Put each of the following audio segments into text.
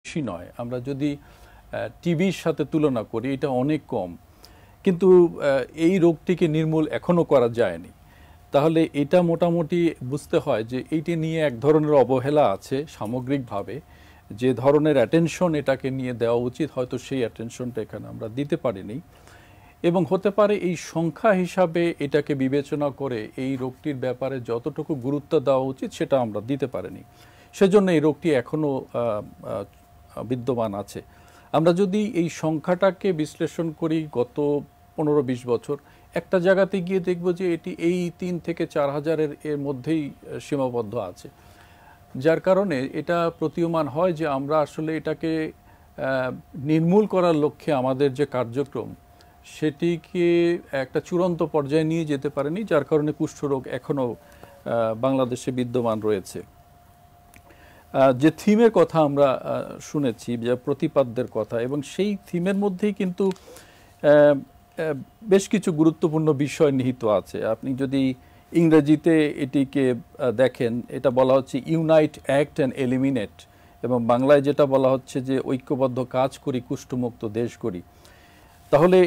বেশি নয়, আমরা যদি টিবির সাথে তুলনা করি এটা অনেক কম, কিন্তু এই রোগটিকে নির্মূল এখনও করা যায়নি। তাহলে এটা মোটামুটি বুঝতে হয় যে এইটি নিয়ে এক ধরনের অবহেলা আছে সামগ্রিকভাবে, যে ধরনের অ্যাটেনশন এটাকে নিয়ে দেওয়া উচিত হয়তো সেই অ্যাটেনশনটা এখানে আমরা দিতে পারিনি, এবং হতে পারে এই সংখ্যা হিসাবে এটাকে বিবেচনা করে এই রোগটির ব্যাপারে যতটুকু গুরুত্ব দেওয়া উচিত সেটা আমরা দিতে পারিনি, সেজন্য এই রোগটি এখনও বিদ্যমান আছে। আমরা যদি এই সংখ্যাটাকে বিশ্লেষণ করি গত 15-20 বছর, একটা জায়গাতে গিয়ে দেখব যে এটি এই 3 থেকে 4 হাজারের এর মধ্যেই সীমাবদ্ধ আছে, যার কারণে এটা প্রতীয়মান হয় যে আমরা আসলে এটাকে নির্মূল করার লক্ষ্যে আমাদের যে কার্যক্রম সেটিকে একটা চূড়ান্ত পর্যায়ে নিয়ে যেতে পারেনি, যার কারণে কুষ্ঠরোগ এখনও বাংলাদেশে বিদ্যমান রয়েছে। যে থিমের কথা আমরা শুনেছি, যে প্রতিপাদ্যের কথা, এবং সেই থিমের মধ্যেই কিন্তু বেশ কিছু গুরুত্বপূর্ণ বিষয় নিহিত আছে। আপনি যদি ইংরেজিতে এটিকে দেখেন, এটা বলা হচ্ছে ইউনাইট, অ্যাক্ট অ্যান্ড এলিমিনেট, এবং বাংলায় যেটা বলা হচ্ছে যে ঐক্যবদ্ধ কাজ করি, কুষ্ঠমুক্ত দেশ করি। তাহলে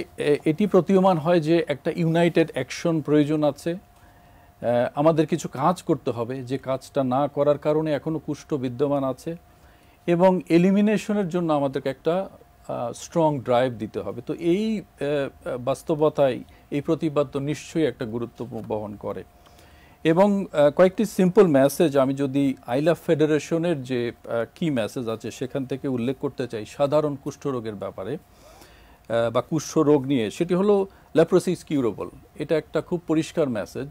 এটি প্রতীয়মান হয় যে একটা ইউনাইটেড অ্যাকশন প্রয়োজন আছে, আমাদের কিছু কাজ করতে হবে, যে কাজটা না করার কারণে এখনও কুষ্ঠ বিদ্যমান আছে, এবং এলিমিনেশনের জন্য আমাদেরকে একটা স্ট্রং ড্রাইভ দিতে হবে। তো এই বাস্তবতায় এই প্রতিপাদ্য নিশ্চয়ই একটা গুরুত্ব বহন করে। এবং কয়েকটি সিম্পল মেসেজ আমি যদি আইলাভ ফেডারেশনের যে কি মেসেজ আছে সেখান থেকে উল্লেখ করতে চাই সাধারণ কুষ্ঠরোগের ব্যাপারে বা কুষ্ঠরোগ নিয়ে, সেটি হলো লেপ্রোসি ইজ কিউরেবল। এটা একটা খুব পরিষ্কার মেসেজ,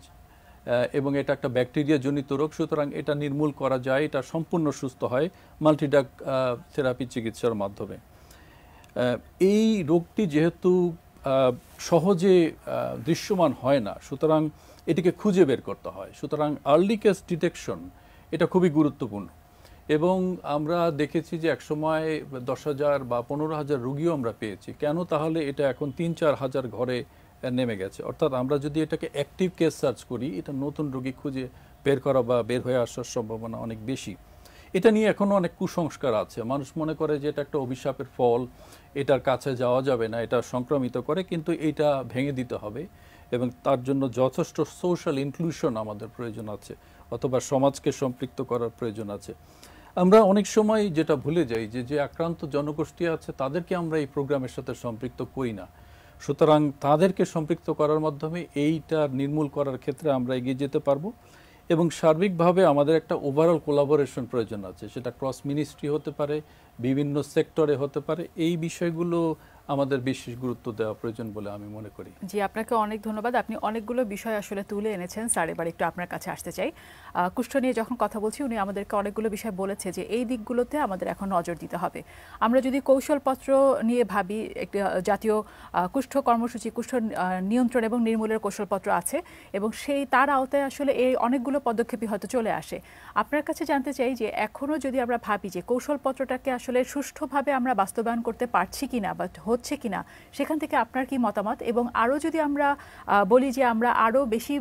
এবং এটা একটা ব্যাকটেরিয়া জনিত রোগ, সুতরাং এটা নির্মূল করা যায়, এটা সম্পূর্ণ সুস্থ হয় মাল্টিড্রাগ থেরাপি চিকিৎসার মাধ্যমে। এই রোগটি যেহেতু সহজে দৃশ্যমান হয় না, সুতরাং এটিকে খুঁজে বের করতে হয়, সুতরাং আর্লি কেস ডিটেকশন এটা খুবই গুরুত্বপূর্ণ। এবং আমরা দেখেছি যে একসময় 10,000 বা 15,000 রোগীও আমরা পেয়েছি। কেন তাহলে এটা এখন 3-4 হাজার ঘরে নেমে গেছে? অর্থাৎ আমরা যদি এটাকে অ্যাক্টিভ কেস সার্চ করি, এটা নতুন রোগী খুঁজে বের করা বা বের হয়ে আসার সম্ভাবনা অনেক বেশি। এটা নিয়ে এখনও অনেক কুসংস্কার আছে, মানুষ মনে করে যে এটা একটা অভিশাপের ফল, এটার কাছে যাওয়া যাবে না, এটা সংক্রামিত করে, কিন্তু এটা ভেঙে দিতে হবে, এবং তার জন্য যথেষ্ট সোশ্যাল ইনক্লুশন আমাদের প্রয়োজন আছে, অথবা সমাজকে সম্পৃক্ত করার প্রয়োজন আছে। আমরা অনেক সময় যেটা ভুলে যাই যে যে আক্রান্ত জনগোষ্ঠী আছে তাদেরকে আমরা এই প্রোগ্রামের সাথে সম্পৃক্ত করি না, সুতরাং তাদেরকে সম্পৃক্ত করার মাধ্যমে এইটা নির্মূল করার ক্ষেত্রে আমরা এগিয়ে যেতে পারবো। এবং সার্বিকভাবে আমাদের একটা ওভারঅল কোলাবোরেশন প্রয়োজন আছে, সেটা ক্রস মিনিস্ট্রি হতে পারে, বিভিন্ন সেক্টরে হতে পারে। এই বিষয়গুলো আমাদের বিশেষ গুরুত্ব দেওয়া প্রয়োজন বলে আমি মনে করি। জি, আপনাকে অনেক ধন্যবাদ। আপনি অনেকগুলো বিষয় আসলে তুলে এনেছেন। স্যার, এবার একটু আপনার কাছে আসতে চাই। কুষ্ঠ নিয়ে যখন কথা বলছি, উনি আমাদেরকে অনেকগুলো বিষয় বলেছে যে এই দিকগুলোতে আমাদের এখন নজর দিতে হবে। আমরা যদি কৌশলপত্র নিয়ে ভাবি, একটি জাতীয় কুষ্ঠ কর্মসূচি, কুষ্ঠ নিয়ন্ত্রণ এবং নির্মূলের কৌশলপত্র আছে, এবং তার আওতায় আসলে এই অনেকগুলো পদক্ষেপই হয়তো চলে আসে। আপনার কাছে জানতে চাই যে এখনও যদি আমরা ভাবি যে কৌশলপত্রটাকে আসলে সুষ্ঠুভাবে আমরা বাস্তবায়ন করতে পারছি কিনা বা হচ্ছে কিনা, সেখান থেকে আপনার কি মতামত? এবং আরও যদি আমরা বলি যে আমরা আরও বেশি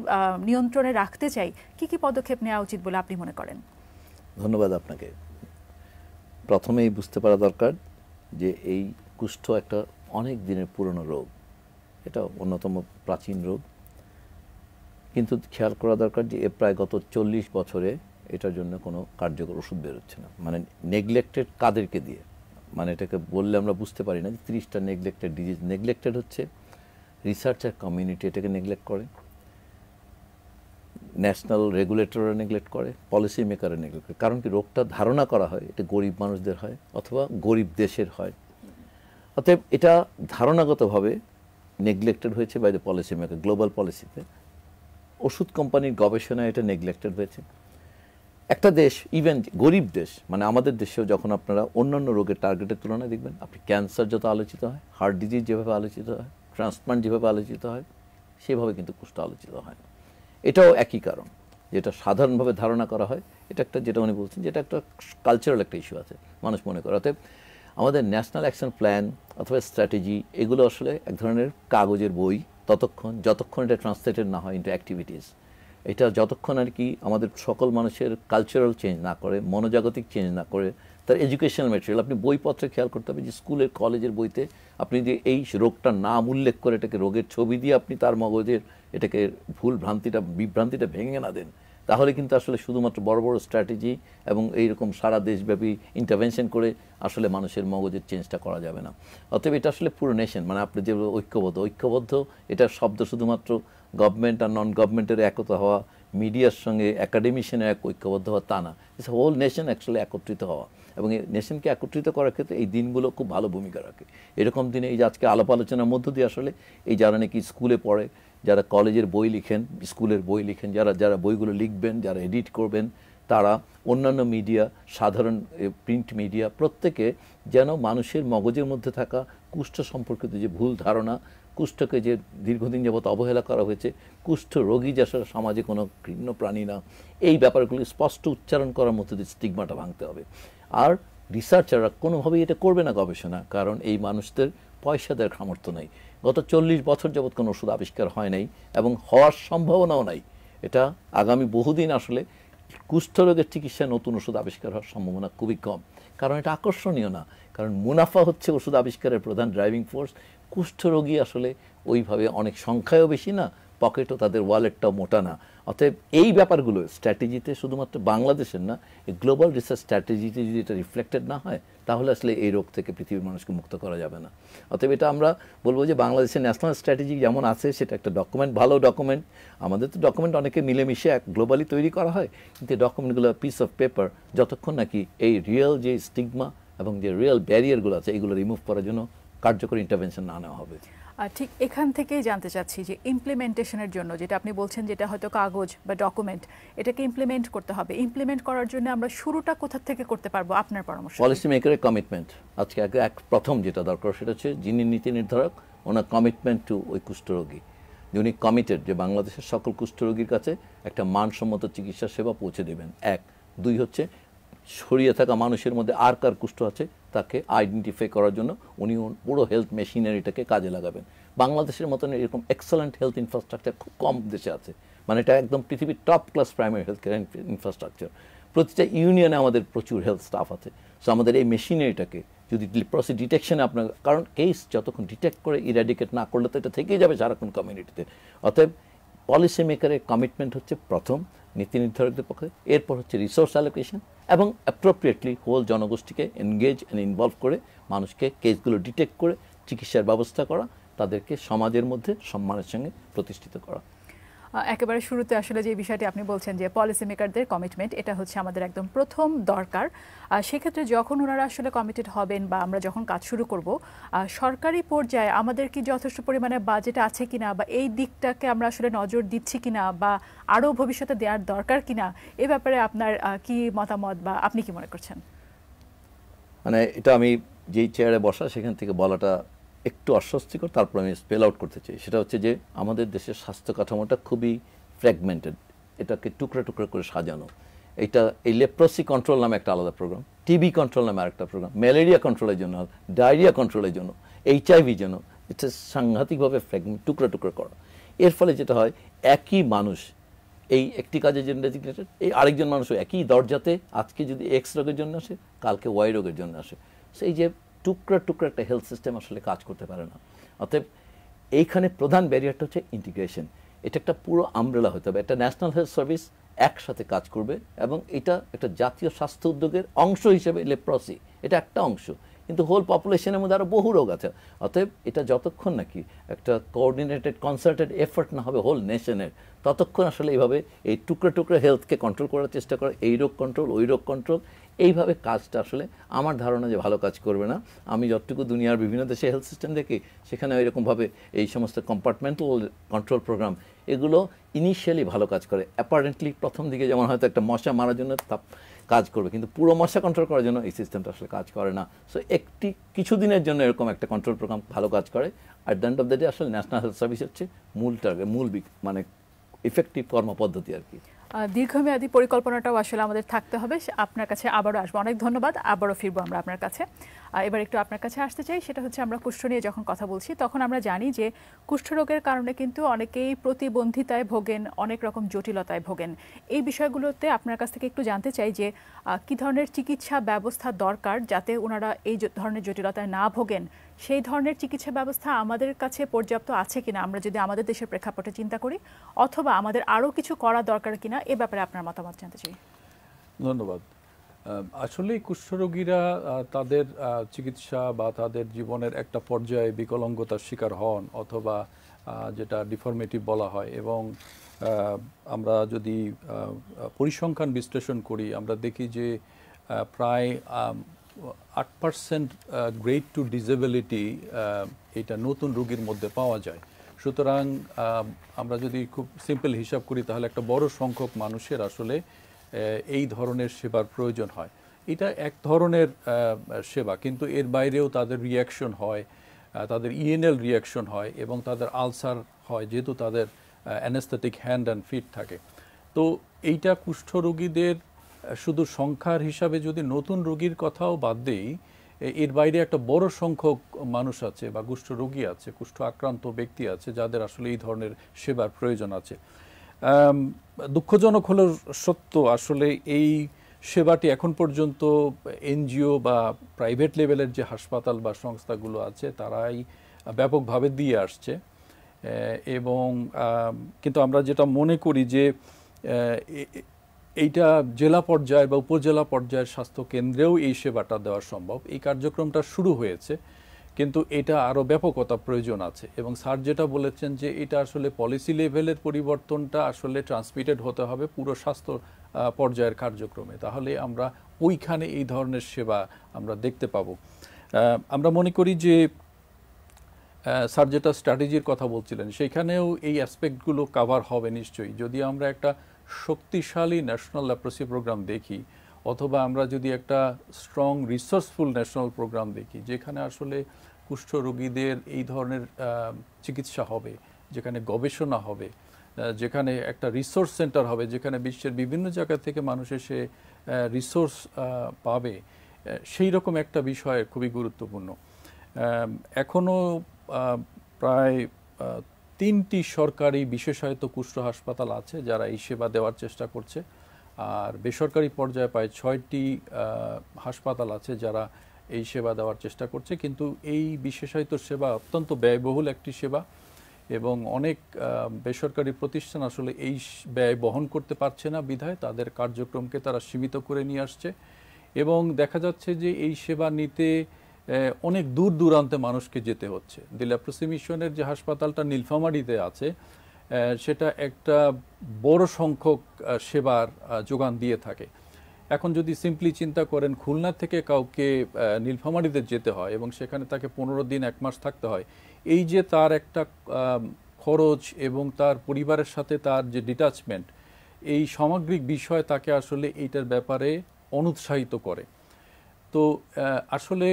নিয়ন্ত্রণে রাখতে চাই, কি কি পদক্ষেপ নেওয়া উচিত বলে আপনি মনে করেন? ধন্যবাদ আপনাকে। প্রথমেই বুঝতে পারা দরকার যে এই কুষ্ঠ একটা অনেক দিনের পুরনো রোগ, এটা অন্যতম প্রাচীন রোগ, কিন্তু খেয়াল করা দরকার যে প্রায় গত 40 বছরে এটার জন্য কোনো কার্যকর ওষুধ বেরোচ্ছে না। মানে নেগলেক্টেড কাদেরকে দিয়ে, মানে এটাকে বললে আমরা বুঝতে পারি না যে 30টা নেগলেক্টেড ডিজিজ। নেগলেক্টেড হচ্ছে রিসার্চার কমিউনিটি এটাকে নেগলেক্ট করে, ন্যাশনাল রেগুলেটররা নেগলেক্ট করে, পলিসি মেকাররা নেগলেক্ট করে। কারণ কি, রোগটা ধারণা করা হয় এটা গরিব মানুষদের হয় অথবা গরিব দেশের হয়, অতএব এটা ধারণাগতভাবে নেগলেক্টেড হয়েছে by the policy maker. Global পলিসিতে ওষুধ কোম্পানির গবেষণায় এটা নেগলেক্টেড হয়েছে। একটা দেশ, ইভেন গরিব দেশ, মানে আমাদের দেশেও যখন আপনারা অন্যান্য রোগের টার্গেটের তুলনায় দেখবেন, আপনি ক্যান্সার যত আলোচিত হয়, হার্ট ডিজিজ যেভাবে আলোচিত হয়, ট্রান্সপ্লান্ট যেভাবে আলোচিত হয়, সেভাবে কিন্তু কুষ্ঠ আলোচিত হয় না। এটাও একই কারণ, যেটা সাধারণভাবে ধারণা করা হয়, এটা একটা, যেটা উনি বলছেন, যেটা একটা কালচারাল একটা ইস্যু আছে, মানুষ মনে করে। অতএব আমাদের ন্যাশনাল অ্যাকশন প্ল্যান অথবা স্ট্র্যাটেজি, এগুলো আসলে এক ধরনের কাগজের বই, যতক্ষণ এটা ট্রান্সলেটেড না হয় ইন্টু অ্যাক্টিভিটিস, এটা যতক্ষণ আর কি আমাদের সকল মানুষের কালচারাল চেঞ্জ না করে, মনোজাগতিক চেঞ্জ না করে, তার এডুকেশনাল ম্যাটেরিয়াল, আপনি বইপত্রে খেয়াল করতে হবে যে স্কুলের কলেজের বইতে আপনি যে এই রোগটার নাম উল্লেখ করে এটাকে রোগের ছবি দিয়ে আপনি তার মগজের এটাকে বিভ্রান্তিটা ভেঙে না দেন, তাহলে কিন্তু আসলে শুধুমাত্র বড় বড় স্ট্র্যাটেজি এবং এইরকম সারা দেশব্যাপী ইন্টারভেনশন করে আসলে মানুষের মগজের চেঞ্জটা করা যাবে না। অতএব এটা আসলে পুরো নেশন, মানে আপনি যে ঐক্যবদ্ধ এটার শব্দ শুধুমাত্র গভর্নমেন্ট আর নন গভর্নমেন্টের একতা হওয়া, মিডিয়ার সঙ্গে একাডেমিশিয়ানের এক ঐক্যবদ্ধ হওয়া তা না, ইটস হোল নেশন অ্যাকচুয়ালি একত্রিত হওয়া। এবং এই নেশনকে একত্রিত করার ক্ষেত্রে এই দিনগুলো খুব ভালো ভূমিকা রাখে। এরকম দিনে এই যে আজকে আলাপ আলোচনার মধ্য দিয়ে আসলে এই যারা নাকি স্কুলে পড়ে, যারা কলেজের বই লিখেন, স্কুলের বই লিখেন, যারা বইগুলো লিখবেন, যারা এডিট করবেন, তারা অন্যান্য মিডিয়া, সাধারণ প্রিন্ট মিডিয়া, প্রত্যেকে যেন মানুষের মগজের মধ্যে থাকা কুষ্ঠ সম্পর্কিত যে ভুল ধারণা, কুষ্ঠকে যে দীর্ঘদিন যাবৎ অবহেলা করা হয়েছে, কুষ্ঠ রোগী যে আসলে সমাজে কোনো ঘৃণ্য প্রাণী না, এই ব্যাপারগুলি স্পষ্ট উচ্চারণ করার মধ্যে দিয়ে স্টিগমাটা ভাঙতে হবে। আর রিসার্চাররা কোনোভাবেই এটা করবে না গবেষণা, কারণ এই মানুষদের পয়সা দেওয়ার সামর্থ্য নেই। গত 40 বছর যাবৎ কোনো ওষুধ আবিষ্কার হয় নাই এবং হওয়ার সম্ভাবনাও নাই। এটা আগামী বহুদিন আসলে কুষ্ঠরোগের চিকিৎসায় নতুন ওষুধ আবিষ্কার হওয়ার সম্ভাবনা খুবই কম, কারণ এটা আকর্ষণীয় না, কারণ মুনাফা হচ্ছে ওষুধ আবিষ্কারের প্রধান ড্রাইভিং ফোর্স। কুষ্ঠরোগী আসলে ওইভাবে অনেক সংখ্যায়ও বেশি না, পকেটও তাদের ওয়ালেটটাও মোটা না। অতএব এই ব্যাপারগুলো স্ট্র্যাটেজিতে শুধুমাত্র বাংলাদেশের না, এই গ্লোবাল রিসার্চ স্ট্র্যাটেজিতে যদি এটা রিফ্লেক্টেড না হয়, তাহলে আসলে এই রোগ থেকে পৃথিবীর মানুষকে মুক্ত করা যাবে না। অতএব এটা আমরা বলবো যে বাংলাদেশের ন্যাশনাল স্ট্র্যাটেজি যেমন আছে সেটা একটা ডকুমেন্ট, ভালো ডকুমেন্ট। আমাদের তো ডকুমেন্ট অনেকে মিলেমিশে গ্লোবালি তৈরি করা হয়, কিন্তু এই ডকুমেন্টগুলো পিস অফ পেপার, যতক্ষণ নাকি এই রিয়েল যে স্টিগমা এবং যে রিয়েল ব্যারিয়ারগুলো আছে এগুলো রিমুভ করার জন্য কার্যকরী ইন্টারভেনশন না নেওয়া হবে। ঠিক এখান থেকেই জানতে চাচ্ছি যে ইমপ্লিমেন্টেশনের জন্য যেটা আপনি বলছেন, যেটা হয়তো কাগজ বা ডকুমেন্ট, এটাকে ইমপ্লিমেন্ট করতে হবে। ইমপ্লিমেন্ট করার জন্য আমরা শুরুটা কোথা থেকে করতে পারবো, আপনার পরামর্শ? পলিসি মেকারের কমিটমেন্ট আজকে প্রথম যেটা দরকার সেটা হচ্ছে যিনি নীতি নির্ধারক, ওনার কমিটমেন্ট টু ওই কুষ্ঠরোগী, উনি কমিটেড যে বাংলাদেশের সকল কুষ্ঠরোগীর কাছে একটা মানসম্মত চিকিৎসা সেবা পৌঁছে দেবেন। 1, 2 হচ্ছে ছড়িয়ে থাকা মানুষের মধ্যে আর কার কুষ্ঠ আছে তাকে আইডেন্টিফাই করার জন্য উনি পুরো হেলথ মেশিনারিটাকে কাজে লাগাবেন। বাংলাদেশের মতন এরকম এক্সেলেন্ট হেলথ ইনফ্রাস্ট্রাকচার খুব কম দেশে আছে, মানে এটা একদম পৃথিবীর top class primary health care infrastructure. প্রতিটা ইউনিয়নে আমাদের প্রচুর হেলথ স্টাফ আছে। সো আমাদের এই মেশিনারিটাকে যদি লিপ্রসি ডিটেকশনে আপনার, কারণ কেস যতক্ষণ ডিটেক্ট করে ইরাডিকেট না করলে তো এটা থেকেই যাবে সারাক্ষণ কমিউনিটিতে। অতএব পলিসি মেকারের কমিটমেন্ট হচ্ছে প্রথম নীতি নির্ধারকদের পক্ষে, এরপর হচ্ছে রিসোর্স অ্যালোকেশন এবং অ্যাপ্রোপ্রিয়েটলি হোল জনগোষ্ঠীকে এনগেজ অ্যান্ড ইনভলভ করে মানুষকে কেসগুলো ডিটেক্ট করে চিকিৎসার ব্যবস্থা করা, তাদেরকে সমাজের মধ্যে সম্মানের সঙ্গে প্রতিষ্ঠিত করা। একেবারে শুরুতে আসলে যে বিষয়টি আপনি বলছেন যে পলিসি মেকারদের কমিটমেন্ট, এটা হচ্ছে আমাদের একদম প্রথম দরকার। সেক্ষেত্রে যখন ওনারা আসলে কমিটেড হবেন বা আমরা যখন কাজ শুরু করব, সরকারি পর্যায়ে আমাদের কি যথেষ্ট পরিমাণে বাজেট আছে কিনা, বা এই দিকটাকে আমরা আসলে নজর দিচ্ছি কিনা, বা আরও ভবিষ্যতে দেওয়ার দরকার কিনা, এ ব্যাপারে আপনার কি মতামত বা আপনি কি মনে করছেন? মানে এটা আমি যেই চেয়ারে বসা সেখান থেকে বলাটা একটু অস্বস্তিকর, তারপর আমি স্পেল আউট করতে চাই। সেটা হচ্ছে যে আমাদের দেশের স্বাস্থ্য কাঠামোটা খুবই ফ্র্যাগমেন্টেড, এটাকে টুকরা টুকরা করে সাজানো। এটা এই লেপ্রসি কন্ট্রোল নামে একটা আলাদা প্রোগ্রাম, টিবি কন্ট্রোল নামে আরেকটা প্রোগ্রাম, ম্যালেরিয়া কন্ট্রোলের জন্য, ডায়রিয়া কন্ট্রোলের জন্য, HIV জন্য, এটা সাংঘাতিকভাবে ফ্র্যাগমেন্ট, টুকরা টুকরা করা। এর ফলে যেটা হয়, একই মানুষ এই একটি কাজের জন্য ডেজিগনেটেড, এই আরেকজন মানুষও একই দরজাতে আজকে যদি X রোগের জন্য আসে, কালকে Y রোগের জন্য আসে। সেই যে টুকরা টুকরা একটা হেলথ সিস্টেম আসলে কাজ করতে পারে না। অতএব এইখানে প্রধান ব্যারিয়ারটা হচ্ছে ইন্টিগ্রেশন। এটা একটা পুরো আমব্রেলা হতে হবে, একটা ন্যাশনাল হেলথ সার্ভিস একসাথে কাজ করবে এবং এটা একটা জাতীয় স্বাস্থ্য উদ্যোগের অংশ হিসেবে লেপ্রসি এটা একটা অংশ, কিন্তু হোল পপুলেশনের মধ্যে আরও বহু রোগ আছে। অতএব এটা যতক্ষণ নাকি একটা কোঅর্ডিনেটেড কনসার্টেড এফোর্ট না হবে হোল নেশনের, ততক্ষণ আসলে এইভাবে এই টুকরো টুকরো হেলথকে কন্ট্রোল করার চেষ্টা করে, এই রোগ কন্ট্রোল ওই রোগ কন্ট্রোল, এইভাবে কাজটা আসলে আমার ধারণা যে ভালো কাজ করবে না। আমি যতটুকু দুনিয়ার বিভিন্ন দেশে হেলথ সিস্টেম দেখি, সেখানে এরকমভাবে এই সমস্ত কম্পার্টমেন্টাল কন্ট্রোল প্রোগ্রাম এগুলো ইনিশিয়ালি ভালো কাজ করে। অ্যাপারেন্টলি প্রথম দিকে যেমন হয়তো একটা মশা মারার জন্য কাজ করবে, কিন্তু পুরো মশা কন্ট্রোল করার জন্য এই সিস্টেমটা আসলে কাজ করে না। সো কিছুদিনের জন্য এরকম একটা কন্ট্রোল প্রোগ্রাম ভালো কাজ করে। At the end of the day আসলে ন্যাশনাল হেলথ সার্ভিস হচ্ছে মূল টার্গেট, মানে ইফেক্টিভ কর্মপদ্ধতি আর কি। দীর্ঘমেয়াদী পরিকল্পনাটাও আসলে আমাদের থাকতে হবে। আপনার কাছে আবারও আসবো, অনেক ধন্যবাদ, আবারও ফিরবো আমরা আপনার কাছে। এবার একটু আপনার কাছে আসতে চাই, সেটা হচ্ছে আমরা কুষ্ঠ নিয়ে যখন কথা বলছি তখন আমরা জানি যে কুষ্ঠরোগের কারণে কিন্তু অনেকেই প্রতিবন্ধিতায় ভোগেন, অনেক রকম জটিলতায় ভোগেন। এই বিষয়গুলোতে আপনার কাছ থেকে একটু জানতে চাই যে কী ধরনের চিকিৎসা ব্যবস্থা দরকার যাতে ওনারা এই ধরনের জটিলতায় না ভোগেন, সেই ধরনের চিকিৎসা ব্যবস্থা আমাদের কাছে পর্যাপ্ত আছে কিনা আমরা যদি আমাদের দেশের প্রেক্ষাপটে চিন্তা করি, অথবা আমাদের আরও কিছু করা দরকার কিনা, এ ব্যাপারে আপনার মতামত জানতে চাই। ধন্যবাদ। আসলে কুষ্ঠরোগীরা তাদের চিকিৎসা বা তাদের জীবনের একটা পর্যায়ে বিকলাঙ্গতার শিকার হন, অথবা যেটা ডিফর্মেটিভ বলা হয়, এবং আমরা যদি পরিসংখ্যান বিশ্লেষণ করি আমরা দেখি যে প্রায় 8% গ্রেড টু ডিসেবিলিটি এটা নতুন রোগীর মধ্যে পাওয়া যায়। সুতরাং আমরা যদি খুব সিম্পল হিসাব করি তাহলে একটা বড় সংখ্যক মানুষের আসলে এই ধরনের সেবার প্রয়োজন হয়। এটা এক ধরনের সেবা, কিন্তু এর বাইরেও তাদের রিয়াকশন হয়, তাদের ইএনএল রিয়াকশন হয় এবং তাদের আলসার হয়, যেহেতু তাদের অ্যানেস্থেটিক হ্যান্ড অ্যান্ড ফিট থাকে। তো এইটা কুষ্ঠরোগীদের শুধু সংখ্যার হিসাবে যদি নতুন রোগীর কথাও বাদ দেই, এর বাইরে একটা বড় সংখ্যক মানুষ আছে বা কুষ্ঠরোগী আছে, কুষ্ঠ আক্রান্ত ব্যক্তি আছে যাদের আসলে এই ধরনের সেবার প্রয়োজন আছে। দুঃখজনক হলেও সত্য, আসলে এই সেবাটি এখন পর্যন্ত এনজিও বা প্রাইভেট লেভেলের যে হাসপাতাল বা সংস্থাগুলো আছে তারাই ব্যাপকভাবে দিয়ে আসছে। এবং কিন্তু আমরা যেটা মনে করি যে এইটা জেলা পর্যায়ে বা উপজেলা পর্যায়ের স্বাস্থ্য কেন্দ্রেও এই সেবাটা দেওয়া সম্ভব। এই কার্যক্রমটা শুরু হয়েছে, কিন্তু এটা আরও ব্যাপকতা প্রয়োজন আছে। এবং স্যার যেটা বলেছেন যে এটা আসলে পলিসি লেভেলের পরিবর্তনটা আসলে ট্রান্সমিটেড হতে হবে পুরো স্বাস্থ্য পর্যায়ের কার্যক্রমে, তাহলে আমরা ওইখানে এই ধরনের সেবা আমরা দেখতে পাবো। আমরা মনে করি যে স্যার যেটা স্ট্র্যাটেজির কথা বলছিলেন সেইখানেও এই অ্যাসপেক্টগুলো কাভার হবে নিশ্চয়ই, যদি আমরা একটা শক্তিশালী ন্যাশনাল লেপ্রসি প্রোগ্রাম দেখি, অথবা আমরা যদি একটা স্ট্রং রিসোর্সফুল ন্যাশনাল প্রোগ্রাম দেখি যেখানে আসলে কুষ্ঠ রোগীদের এই ধরনের চিকিৎসা হবে, যেখানে গবেষণা হবে, যেখানে একটা রিসোর্স সেন্টার হবে, যেখানে বিশ্বের বিভিন্ন জায়গা থেকে মানুষ এসে রিসোর্স পাবে, সেই রকম একটা বিষয় খুবই গুরুত্বপূর্ণ। এখনও প্রায় 3টি সরকারি বিশেষায়িত কুষ্ঠ হাসপাতাল আছে যারা এই সেবা দেওয়ার চেষ্টা করছে, আর বেসরকারি পর্যায়ে প্রায় 6টি হাসপাতাল আছে যারা এই সেবা দেওয়ার চেষ্টা করছে। কিন্তু এই বিশেষায়িত সেবা অত্যন্ত ব্যয়বহুল একটি সেবা, এবং অনেক বেসরকারি প্রতিষ্ঠান আসলে এই ব্যয় বহন করতে পারছে না, বিধায় তাদের কার্যক্রমকে তারা সীমিত করে নিয়ে আসছে। এবং দেখা যাচ্ছে যে এই সেবা নিতে অনেক দূর দূরান্তে মানুষকে যেতে হচ্ছে। দি লেপ্রসি মিশনের যে হাসপাতালটা নীলফামারীতে আছে সেটা একটা বড় সংখ্যক সেবার যোগান দিয়ে থাকে। এখন যদি সিম্পলি চিন্তা করেন খুলনা থেকে কাউকে নীলফামারীতে যেতে হয় এবং সেখানে তাকে 15 দিন 1 মাস থাকতে হয়, এই যে তার একটা খরচ এবং তার পরিবারের সাথে তার যে ডিটাচমেন্ট, এই সামগ্রিক বিষয় তাকে আসলে এইটার ব্যাপারে অনুৎসাহিত করে। তো আসলে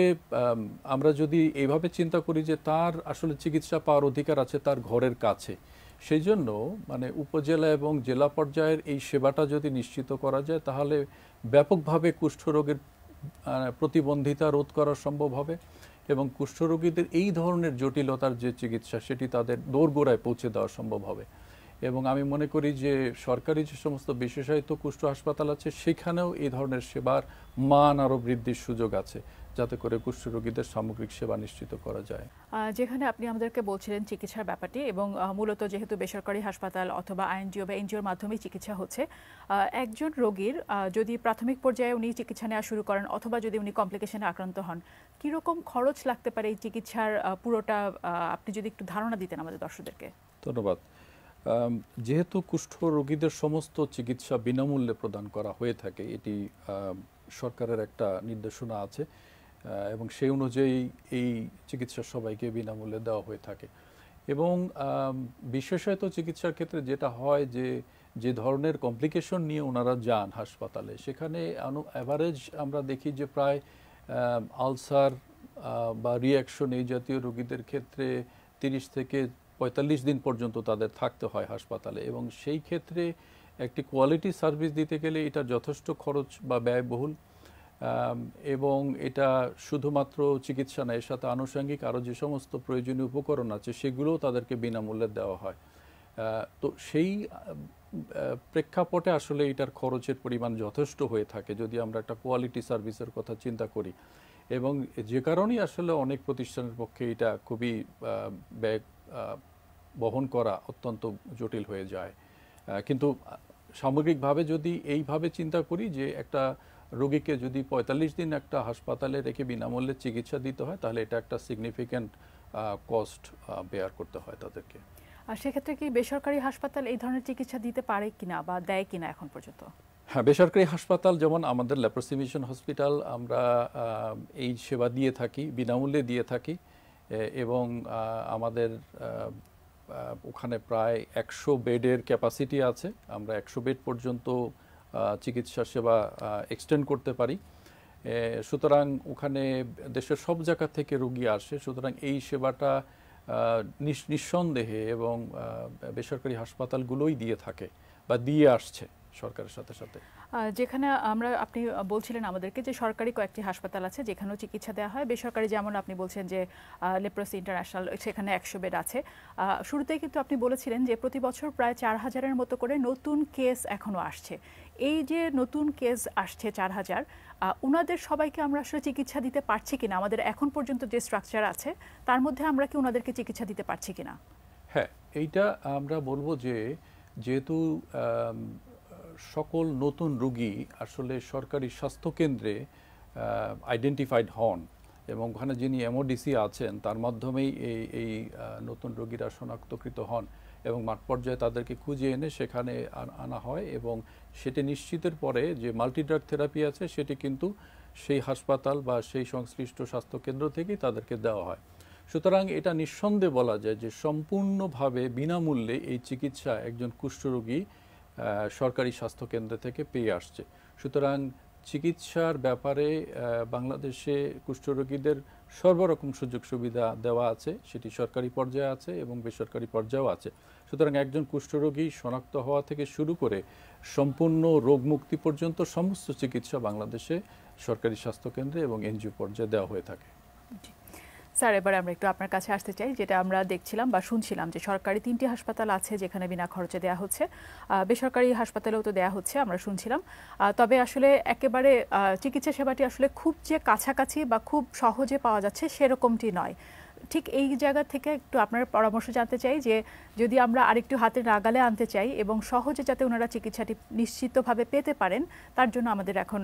আমরা যদি এইভাবে চিন্তা করি যে তার আসলে চিকিৎসা পাওয়ার অধিকার আছে তার ঘরের কাছে, সেই জন্য মানে উপজেলা এবং জেলা পর্যায়ের এই সেবাটা যদি নিশ্চিত করা যায় তাহলে ব্যাপকভাবে কুষ্ঠরোগের প্রতিবন্ধিতা রোধ করা সম্ভব হবে, এবং কুষ্ঠরোগীদের এই ধরনের জটিলতার যে চিকিৎসা সেটি তাদের দোরগোড়ায় পৌঁছে দেওয়া সম্ভব হবে। এবং আমি মনে করি যে সরকারি যে সমস্ত বিশেষায়িত কুষ্ঠ হাসপাতাল আছে সেখানেও এই ধরনের সেবার মান আরও বৃদ্ধির সুযোগ আছে, যাতে করে কুষ্ঠরোগীদের সামগ্রিক সেবা নিশ্চিত করা যায়। যেখানে আপনি আমাদেরকে বলছিলেন চিকিৎসার ব্যাপারটি, এবং মূলত যেহেতু বেসরকারি হাসপাতাল অথবা আইএনজিও বা এনজিওর মাধ্যমে চিকিৎসা হচ্ছে, একজন রোগীর যদি প্রাথমিক পর্যায়ে উনি চিকিৎসা নেওয়া শুরু করেন অথবা যদি উনি কমপ্লিকেশনে আক্রান্ত হন, কীরকম খরচ লাগতে পারে এই চিকিৎসার পুরোটা আপনি যদি একটু ধারণা দিতেন আমাদের দর্শকদেরকে। ধন্যবাদ। যেহেতু কুষ্ঠ রোগীদের সমস্ত চিকিৎসা বিনামূল্যে প্রদান করা হয়ে থাকে, এটি সরকারের একটা নির্দেশনা আছে এবং সেই অনুযায়ী এই চিকিৎসা সবাইকে বিনামূল্যে দেওয়া হয়ে থাকে। এবং বিশেষায়িত চিকিৎসার ক্ষেত্রে যেটা হয় যে ধরনের কমপ্লিকেশন নিয়ে ওনারা যান হাসপাতালে, সেখানে অ্যাভারেজ আমরা দেখি যে প্রায় আলসার বা রিয়াকশন এই জাতীয় রোগীদের ক্ষেত্রে 30 থেকে 45 দিন পর্যন্ত তাদের থাকতে হয় হাসপাতালে, এবং সেই ক্ষেত্রে একটি কোয়ালিটি সার্ভিস দিতে গেলে এটা যথেষ্ট খরচ বা ব্যয়বহুল, এবং এটা শুধুমাত্র চিকিৎসা না, এর সাথে আনুষঙ্গিক আরও যে সমস্ত প্রয়োজনীয় উপকরণ আছে সেগুলোও তাদেরকে বিনামূল্যে দেওয়া হয়। তো সেই প্রেক্ষাপটে আসলে এটার খরচের পরিমাণ যথেষ্ট হয়ে থাকে যদি আমরা একটা কোয়ালিটি সার্ভিসের কথা চিন্তা করি, এবং যে কারণেই আসলে অনেক প্রতিষ্ঠানের পক্ষে এটা খুবই ব্যয় বহন করা অত্যন্ত জটিল হয়ে যায়। কিন্তু সামগ্রিকভাবে যদি এইভাবে চিন্তা করি যে একটা রোগীকে যদি ৪৫ দিন একটা হাসপাতালে রেখে বিনামূল্যে চিকিৎসা দিতে হয়, তাহলে এটা একটা সিগনিফিক্যান্ট কস্ট বেয়ার করতে হয় তাদেরকে। আর সেক্ষেত্রে কি বেসরকারি হাসপাতাল এই ধরনের চিকিৎসা দিতে পারে কিনা বা দেয় কিনা এখন পর্যন্ত? হ্যাঁ, বেসরকারি হাসপাতাল যেমন আমাদের লেপ্রসি মিশন হসপিটাল, আমরা এই সেবা দিয়ে থাকি, বিনামূল্যে দিয়ে থাকি, এবং আমাদের ওখানে প্রায় ১০০ বেডের ক্যাপাসিটি আছে। আমরা ১০০ বেড পর্যন্ত চিকিৎসা সেবা এক্সটেন্ড করতে পারি। সুতরাং ওখানে দেশের সব জায়গা থেকে রোগী আসে, সুতরাং এই সেবাটা নিঃসন্দেহে এবং বেসরকারি হাসপাতালগুলোই দিয়ে থাকে বা দিয়ে আসছে সরকারের সাথে সাথে। যেখানে আপনি বলছিলেন আমাদেরকে যে সরকারি কয়েকটি হাসপাতাল আছে যেখানেও চিকিৎসা দেওয়া হয়, বেসরকারি যেমন আপনি বলছেন যে লেপ্রসি ইন্টারন্যাশনাল, সেখানে ১০০ বেড আছে। শুরুতেই কিন্তু আপনি বলেছিলেন যে প্রতি বছর প্রায় ৪,০০০-এর মতো করে নতুন কেস এখনও আসছে। এই যে নতুন কেস আসছে ৪,০০০, ওনাদের সবাইকে আমরা আসলে চিকিৎসা দিতে পারছি কিনা? আমাদের এখন পর্যন্ত যে স্ট্রাকচার আছে তার মধ্যে আমরা কি ওনাদেরকে চিকিৎসা দিতে পারছি কিনা? হ্যাঁ, এইটা আমরা বলবো যে যেহেতু সকল নতুন রোগী আসলে সরকারি স্বাস্থ্যকেন্দ্রে আইডেন্টিফাইড হন এবং ওখানে যিনি এমওডিসি আছেন তার মাধ্যমেই এই নতুন রোগীরা শনাক্তকৃত হন এবং মাঠ পর্যায়ে তাদেরকে খুঁজে এনে সেখানে আনা হয়, এবং সেটি নিশ্চিতের পরে যে মাল্টিড্রাগ থেরাপি আছে সেটি কিন্তু সেই হাসপাতাল বা সেই সংশ্লিষ্ট স্বাস্থ্যকেন্দ্র থেকেই তাদেরকে দেওয়া হয়। সুতরাং এটা নিঃসন্দেহে বলা যায় যে সম্পূর্ণভাবে বিনামূল্যে এই চিকিৎসা একজন কুষ্ঠরোগী সরকারি স্বাস্থ্যকেন্দ্র থেকে পেয়ে আসছে। সুতরাং চিকিৎসার ব্যাপারে বাংলাদেশে কুষ্ঠরোগীদের সর্বরকম সুযোগ সুবিধা দেওয়া আছে, সেটি সরকারি পর্যায়ে আছে এবং বেসরকারি পর্যায়েও আছে। সুতরাং একজন কুষ্ঠরোগী শনাক্ত হওয়া থেকে শুরু করে সম্পূর্ণ রোগ মুক্তি পর্যন্ত সমস্ত চিকিৎসা বাংলাদেশে সরকারি স্বাস্থ্যকেন্দ্রে এবং এনজিও পর্যায়ে দেওয়া হয়ে থাকে। স্যার, এবার আমরা একটু আপনার কাছে আসতে চাই, যেটা আমরা দেখছিলাম বা শুনছিলাম যে সরকারি 3টি হাসপাতাল আছে যেখানে বিনা খরচে দেওয়া হচ্ছে, বেসরকারি হাসপাতালেও তো দেওয়া হচ্ছে আমরা শুনছিলাম। তবে আসলে একেবারে চিকিৎসা সেবাটি আসলে খুব যে কাছাকাছি বা খুব সহজে পাওয়া যাচ্ছে সেরকমটি নয়। ঠিক এই জায়গা থেকে একটু আপনার পরামর্শ জানতে চাই যে যদি আমরা আরেকটু হাতের নাগালে আনতে চাই এবং সহজে যাতে ওনারা চিকিৎসাটি নিশ্চিতভাবে পেতে পারেন, তার জন্য আমাদের এখন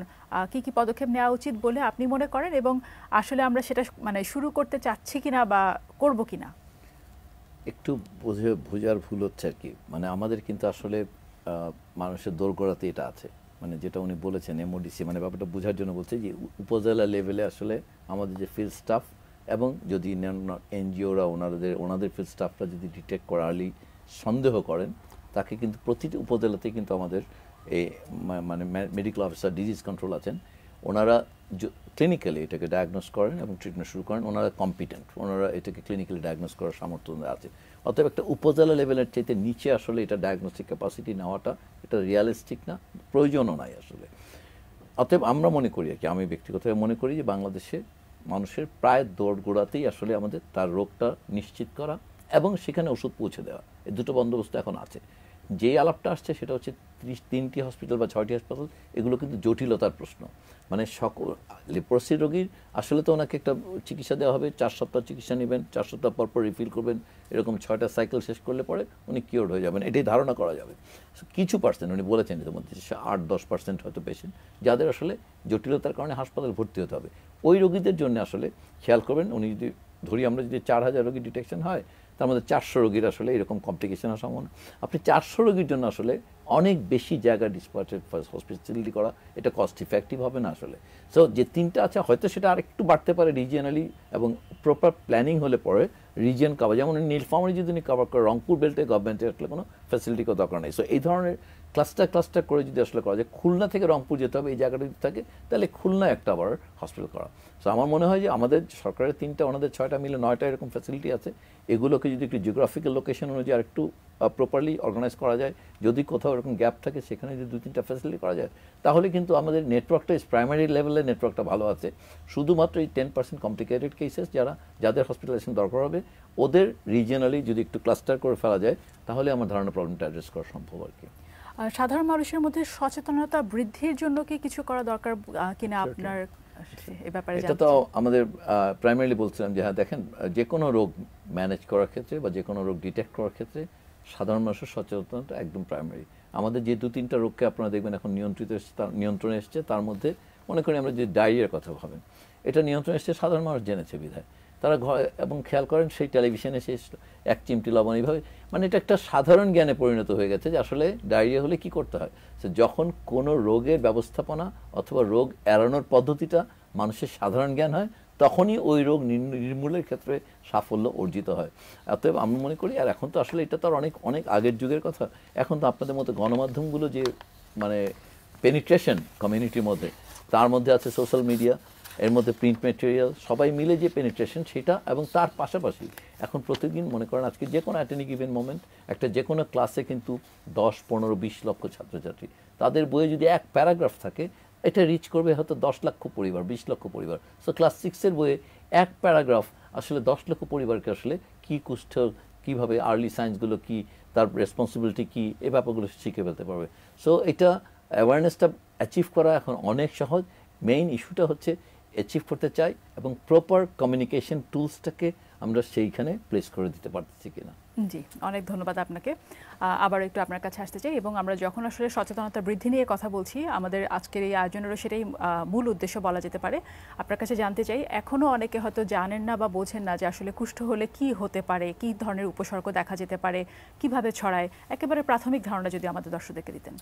কি কি পদক্ষেপ নেওয়া উচিত বলে আপনি মনে করেন, এবং আসলে আমরা সেটা মানে শুরু করতে চাচ্ছি কিনা বা করব কিনা? একটু বোঝার ভুল হচ্ছে আর কি। মানে আমাদের কিন্তু আসলে মানুষের দোরগোড়াতে এটা আছে, মানে যেটা উনি বলেছেন এমওডিসি, মানে ব্যাপারটা বোঝার জন্য বলছে যে উপজেলা লেভেলে আসলে আমাদের যে ফিল্ড স্টাফ এবং যদি এনজিওরা ওনাদের ফিল্ড স্টাফরা যদি ডিটেক্ট করা আর্লি সন্দেহ করেন, তাকে কিন্তু প্রতিটি উপজেলাতেই কিন্তু আমাদের এই মানে মেডিকেল অফিসার ডিজিজ কন্ট্রোল আছেন, ওনারা ক্লিনিক্যালি এটাকে ডায়াগনোস করেন এবং ট্রিটমেন্ট শুরু করেন। ওনারা কম্পিটেন্ট, ওনারা এটাকে ক্লিনিক্যালি ডায়াগনোস করার সামর্থ্য আছে। অতএব একটা উপজেলা লেভেলের চাইতে নিচে আসলে এটা ডায়াগনস্টিক ক্যাপাসিটি নেওয়াটা এটা রিয়ালিস্টিক না, প্রয়োজনও নাই আসলে। অতএব আমরা মনে করি আর কি, আমি ব্যক্তিগতভাবে মনে করি যে বাংলাদেশে মানুষের প্রায় দোরগোড়াতেই আসলে আমাদের তার রোগটা নিশ্চিত করা এবং সেখানে ওষুধ পৌঁছে দেওয়া, এই দুটো বন্দোবস্ত এখন আছে। যেই আলাপটা আসছে সেটা হচ্ছে 3টি হসপিটাল বা 6টি হাসপাতাল, এগুলো কিন্তু জটিলতার প্রশ্ন। মানে সকল লেপ্রসি রোগীর আসলে তো ওনাকে একটা চিকিৎসা দেওয়া হবে, 4 সপ্তাহ চিকিৎসা নেবেন, 4 সপ্তাহ পর রিফিল করবেন, এরকম 6টা সাইকেল শেষ করলে পরে উনি কিওর হয়ে যাবেন, এটাই ধারণা করা যাবে। কিছু পার্সেন্ট উনি বলেছেন এর মধ্যে 8-10% হয়তো পেশেন্ট যাদের আসলে জটিলতার কারণে হাসপাতালে ভর্তি হতে হবে। ওই রোগীদের জন্য আসলে খেয়াল করবেন, উনি যদি ধরি আমরা যদি 4000 রোগী ডিটেকশন হয়, তার মধ্যে 400 রোগীর আসলে এরকম কমপ্লিকেশন আসার সম্ভাবনা। আপনি 400 রোগীর জন্য আসলে অনেক বেশি জায়গা ডিসপার্টেড হসপিটালিটি করা এটা কস্ট ইফেক্টিভ হবে না আসলে। সো যে 3টা আছে হয়তো সেটা আরেকটু বাড়তে পারে রিজিয়নালি, এবং প্রপার প্ল্যানিং হলে পরে রিজিয়ন কভার, যেমন নীলফামারী যদি উনি কভার করে, রংপুর বেল্টে গভর্নমেন্টের আসলে কোনো ফ্যাসিলিটি দরকার নেই। সো এই ধরনের ক্লাস্টার করে যদি আসলে করা যায়, খুলনা থেকে রংপুর যেতে হবে এই জায়গাটা যদি থাকে, তাহলে খুলনা একটা আবার হসপিটাল করা। সো আমার মনে হয় যে আমাদের সরকারের 3টা, ওনাদের 6টা মিলে 9টা এরকম ফ্যাসিলিটি আছে। এগুলোকে যদি একটু জিওগ্রাফিক্যাল লোকেশন অনুযায়ী আর একটু প্রপারলি অর্গানাইজ করা যায়, যদি কোথাও এরকম গ্যাপ থাকে সেখানে যদি 2-3টা ফ্যাসিলিটি করা যায়, তাহলে কিন্তু আমাদের নেটওয়ার্কটা প্রাইমারি লেভেলের নেটওয়ার্কটা ভালো আছে। শুধুমাত্র এই 10% কমপ্লিকেটেড কেসেস যাদের হসপিটালাইজেশন দরকার হবে, ওদের রিজিয়নালি যদি একটু ক্লাস্টার করে ফেলা যায়, তাহলে আমার ধারণা প্রবলেমটা অ্যাড্রেস করা সম্ভব আর কি। সাধারণ মানুষের মধ্যে সচেতনতা বৃদ্ধির জন্য কি কিছু করা দরকার কিনা আপনার এই ব্যাপারে? এটা তো আমাদের প্রাইমারিলি বলছিলাম যে হ্যাঁ দেখেন, যে কোনো রোগ ম্যানেজ করার ক্ষেত্রে বা যে কোনো রোগ ডিটেক্ট করার ক্ষেত্রে সাধারণ মানুষের সচেতনতা একদম প্রাইমারি। আমাদের যে 2-3টা রোগকে আপনারা দেখবেন এখন নিয়ন্ত্রণে এসছে, তার মধ্যে মনে করি আমরা যে ডায়রিয়ার কথা ভাবেন, এটা নিয়ন্ত্রণে এসছে সাধারণ মানুষ জেনেছে বিধায় তারা এবং খেয়াল করেন সেই টেলিভিশনে সে 1 চিমটি লবণ এইভাবে, মানে এটা একটা সাধারণ জ্ঞানে পরিণত হয়ে গেছে যে আসলে ডায়রিয়া হলে কি করতে হয়। যখন কোনো রোগের ব্যবস্থাপনা অথবা রোগ এড়ানোর পদ্ধতিটা মানুষের সাধারণ জ্ঞান হয়, তখনই ওই রোগ নির্মূলের ক্ষেত্রে সাফল্য অর্জিত হয়। অতএব আমি মনে করি, আর এখন তো আসলে এটা তো অনেক অনেক আগের যুগের কথা, এখন তো আপনাদের মতো গণমাধ্যমগুলো যে মানে পেনিট্রেশন কমিউনিটির মধ্যে, তার মধ্যে আছে সোশ্যাল মিডিয়া, এর মধ্যে প্রিন্ট ম্যাটেরিয়াল, সবাই মিলে যে পেনিট্রেশন সেটা, এবং তার পাশাপাশি এখন প্রতিদিন মনে করেন আজকে যে কোনো অ্যাট এনি গিভেন মোমেন্ট একটা যে কোনো ক্লাসে কিন্তু 10-15-20 লক্ষ ছাত্রছাত্রী, তাদের বইয়ে যদি এক প্যারাগ্রাফ থাকে, এটা রিচ করবে হয়তো 10 লক্ষ পরিবার, 20 লক্ষ পরিবার। সো ক্লাস 6-এর বইয়ে এক প্যারাগ্রাফ আসলে 10 লক্ষ পরিবারকে আসলে কি কুষ্ঠ, কীভাবে আর্লি সায়েন্সগুলো কি, তার রেসপন্সিবিলিটি কি, এই ব্যাপারগুলো শিখে ফেলতে পারবে। সো এটা অ্যাওয়ারনেসটা অ্যাচিভ করা এখন অনেক সহজ। মেইন ইস্যুটা হচ্ছে অ্যাচিভ করতে চাই এবং প্রপার কমিউনিকেশন টুলসটাকে আমরা সেইখানে প্লেস করে দিতে পারতেছি কিনা। জি, অনেক ধন্যবাদ আপনাকে। আবার একটু আপনার কাছে আসতে চাই, এবং আমরা যখন আসলে সচেতনতা বৃদ্ধি নিয়ে কথা বলছি, আমাদের আজকের এই আয়োজনেরও সেটাই মূল উদ্দেশ্য বলা যেতে পারে। আপনার কাছে জানতে চাই, এখনও অনেকে হয়তো জানেন না বা বোঝেন না যে আসলে কুষ্ঠ হলে কি হতে পারে, কি ধরনের উপসর্গ দেখা যেতে পারে, কিভাবে ছড়ায়, একেবারে প্রাথমিক ধারণা যদি আমাদের দর্শকদেরকে দিতেন।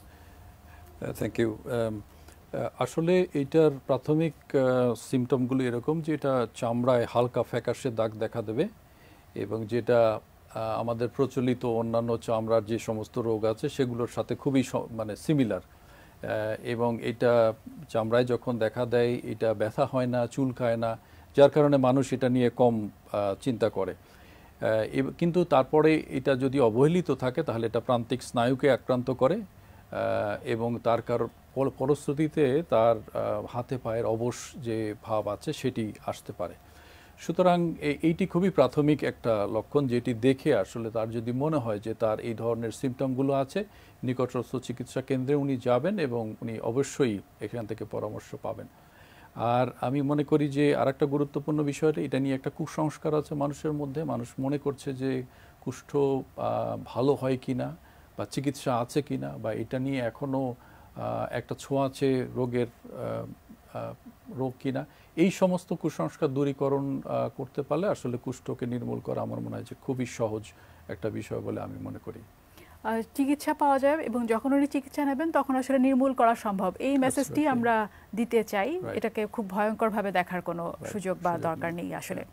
Thank you. আসলে এইটার প্রাথমিক সিমটমগুলো এরকম যে এটা চামড়ায় হালকা ফ্যাকাশে দাগ দেখা দেবে, এবং যেটা আমাদের প্রচলিত অন্যান্য চামড়ার যে সমস্ত রোগ আছে সেগুলোর সাথে খুবই মানে সিমিলার, এবং এটা চামড়ায় যখন দেখা দেয় এটা ব্যথা হয় না, চুলকায় না, যার কারণে মানুষ এটা নিয়ে কম চিন্তা করে। কিন্তু তারপরে এটা যদি অবহেলিত থাকে তাহলে এটা প্রান্তিক স্নায়ুকে আক্রান্ত করে, এবং তার ফলশ্রুতিতে তার হাতে পায়ের অবশ যে ভাব আছে সেটি আসতে পারে। সুতরাং এইটি খুবই প্রাথমিক একটা লক্ষণ, যেটি দেখে আসলে তার যদি মনে হয় যে তার এই ধরনের সিমটমগুলো আছে, নিকটস্থ চিকিৎসা কেন্দ্রে উনি যাবেন এবং উনি অবশ্যই এখান থেকে পরামর্শ পাবেন। আর আমি মনে করি যে আরেকটা গুরুত্বপূর্ণ বিষয়টা, এটা নিয়ে একটা কুসংস্কার আছে মানুষের মধ্যে। মানুষ মনে করছে যে কুষ্ঠ ভালো হয় কিনা বা চিকিৎসা আছে কিনা, বা এটা নিয়ে এখনও একটা ছোঁয়াচে রোগের রোগ কিনা, এই সমস্ত কুসংস্কার দূরীকরণ করতে পারলে আসলে কুষ্ঠকে নির্মূল করা আমার মনে হয় যে খুবই সহজ একটা বিষয় বলে আমি মনে করি। চিকিৎসা পাওয়া যায় এবং যখন উনি চিকিৎসা নেবেন তখন আসলে নির্মূল করা সম্ভব, এই মেসেজটি আমরা দিতে চাই। এটাকে খুব ভয়ঙ্করভাবে দেখার কোনো সুযোগ বা দরকার নেই আসলে।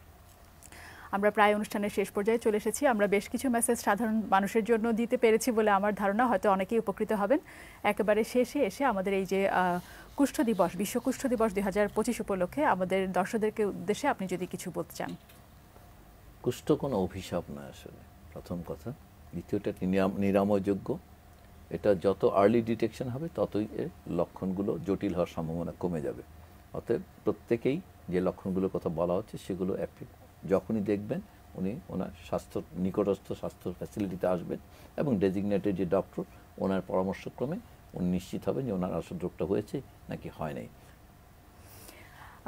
আমরা প্রায় অনুষ্ঠানের শেষ পর্যায়ে চলে এসেছি। আমরা বেশ কিছু মেসেজ সাধারণ মানুষের জন্য দিতে পেরেছি বলে আমার ধারণা, হয়তো অনেকেই উপকৃত হবেন। একেবারে শেষে এসে আমাদের এই যে কুষ্ঠ দিবস, বিশ্ব কুষ্ঠ দিবস 2025 উপলক্ষে আমাদের দর্শকদেরকে উদ্দেশ্যে আপনি যদি কিছু বলতে চান। কুষ্ঠ কোনো অভিশাপ নয় আসলে, প্রথম কথা। দ্বিতীয়টা নিরাময়যোগ্য। এটা যত আর্লি ডিটেকশন হবে ততই এর লক্ষণগুলো জটিল হওয়ার সম্ভাবনা কমে যাবে। অতএব প্রত্যেকেই যে লক্ষণগুলোর কথা বলা হচ্ছে সেগুলো যখনই দেখবেন উনি ওনার নিকটস্থ স্বাস্থ্য ফ্যাসিলিটিতে আসবেন এবং ডেজিগনেটেড যে ডক্টর ওনার পরামর্শক্রমে উনি নিশ্চিত হবেন যে ওনার আসল রোগটা হয়েছে নাকি হয় নাই।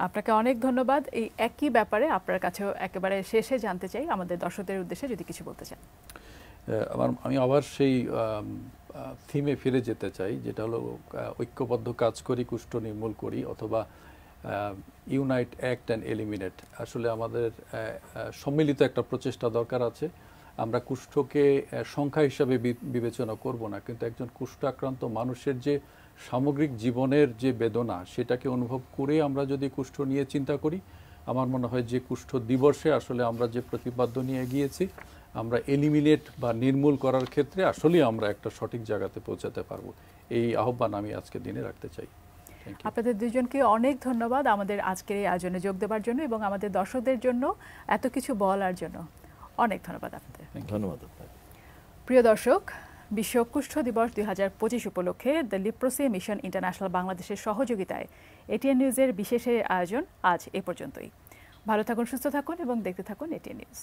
আপনাকে অনেক ধন্যবাদ। এই একই ব্যাপারে আপনার কাছেও একেবারে শেষে জানতে চাই, আমাদের দর্শকদের উদ্দেশ্যে যদি কিছু বলতে চান। আমি আবার সেই থিমে ফিরে যেতে চাই, যেটা হলো ঐক্যবদ্ধ কাজ করি, কুষ্ঠ নির্মূল করি, অথবা ইউনাইট, অ্যাক্ট অ্যান্ড এলিমিনেট। আসলে আমাদের সম্মিলিত একটা প্রচেষ্টা দরকার আছে। আমরা কুষ্ঠকে সংখ্যা হিসাবে বিবেচনা করব না, কিন্তু একজন কুষ্ঠ আক্রান্ত মানুষের যে সামগ্রিক জীবনের যে বেদনা সেটাকে অনুভব করে আমরা যদি কুষ্ঠ নিয়ে চিন্তা করি, আমার মনে হয় যে কুষ্ঠ দিবসে আসলে আমরা যে প্রতিপাদ্য নিয়ে গিয়েছি আমরা এলিমিনেট বা নির্মূল করার ক্ষেত্রে আসলেই আমরা একটা সঠিক জায়গাতে পৌঁছাতে পারবো। এই আহ্বান আমি আজকে দিনে রাখতে চাই। আপনাদের দুজনকে অনেক ধন্যবাদ আমাদের আজকের এই আয়োজনে যোগ দেওয়ার জন্য এবং আমাদের দর্শকদের জন্য এত কিছু বলার জন্য অনেক ধন্যবাদ আপনাদের। ধন্যবাদ। প্রিয় দর্শক, বিশ্ব কুষ্ঠ দিবস 2025 উপলক্ষে দ্য লিপ্রোসি মিশন ইন্টারন্যাশনাল বাংলাদেশের সহযোগিতায় এটিএন নিউজের বিশেষ আয়োজন আজ এ পর্যন্তই। ভালো থাকুন, সুস্থ থাকুন এবং দেখতে থাকুন এটিএন নিউজ।